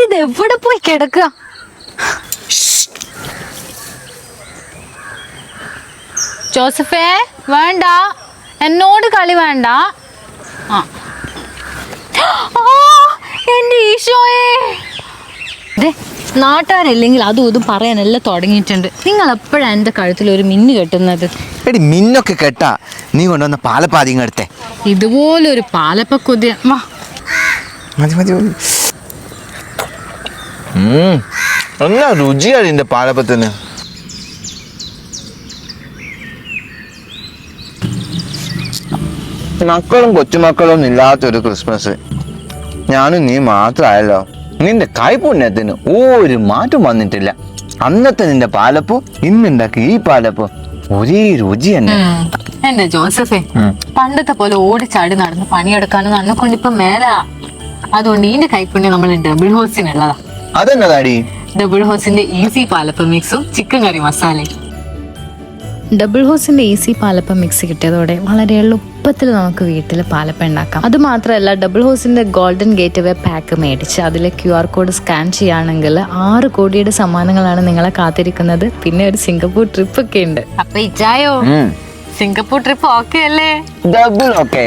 ഇത് എവിടെ പോയി കിടക്കുക? ജോസഫേ വേണ്ട, എന്നോട് കളി വേണ്ട. എന്റെ ഈശോയെ, നാട്ടുകാരില്ലെങ്കിൽ അതും ഇതും പറയാനെല്ലാം തുടങ്ങിയിട്ടുണ്ട്. നിങ്ങൾ എപ്പോഴാണ് എന്റെ കഴുത്തിൽ ഒരു മിന്നു കെട്ടുന്നത്? എടി മിന്നൊക്കെ കെട്ടാ നീ കൊണ്ടുവന്ന പാലപ്പാതിങ്ങ എടുത്തേ. ഇതുപോലൊരു പാലപ്പ കൊതിയ. മതി മതി മതി. എന്നാ രുചിയാണ് ഇതിന്റെ പാലപ്പത്തിന്. മക്കളും കൊച്ചുമക്കളൊന്നും ഇല്ലാത്തൊരു ക്രിസ്മസ് ഞാനും നീ മാത്രമായല്ലോ. നിന്റെ കൈപുണ്യത്തിന് ഒരു മാറ്റം വന്നിട്ടില്ല. അന്നത്തെ നിന്റെ പാലപ്പും ഇന്നുണ്ടാക്കി ഈ പാലപ്പും ഒരേ രുചി തന്നെ. എന്റെ ജോസഫേ, പണ്ടത്തെ പോലെ ഓടിച്ചാടി നടന്ന് പണിയെടുക്കാനും നമ്മെ കൊണ്ടിപ്പോ മേലാ. അതുകൊണ്ട് ഇതിന്റെ കൈപ്പുണ്യം നമ്മൾ ഡബിൾ ഹോസിനുള്ളതാ. അതെന്നതാടി? ഡബിൾ ഹോസിന്റെ ഈസി പാലപ്പ മിക്സും ചിക്കൻ കറി മസാലയും. ഡബിൾ ഹോസിന്റെ ഈസി പാലപ്പ മിക്സ് കിട്ടിയതോടെ വളരെ എളുപ്പത്തിൽ നമുക്ക് വീട്ടിൽ പാലപ്പ ഉണ്ടാക്കാം. അത് മാത്രമല്ല, ഡബിൾ ഹോസിന്റെ ഗോൾഡൻ ഗേറ്റ് വേ പാക്ക് മേടിച്ച് അതിൽ QR കോഡ് സ്കാൻ ചെയ്യുകയാണെങ്കിൽ 6 കോടിയുടെ സമ്മാനങ്ങളാണ് നിങ്ങളെ കാത്തിരിക്കുന്നത്. പിന്നെ ഒരു സിംഗപ്പൂർ ട്രിപ്പ് ഒക്കെ ഉണ്ട്. അപ്പൊ ഇച്ചായോ, സിംഗപ്പൂർ ട്രിപ്പ് ഓക്കെ അല്ലേ? Double okay.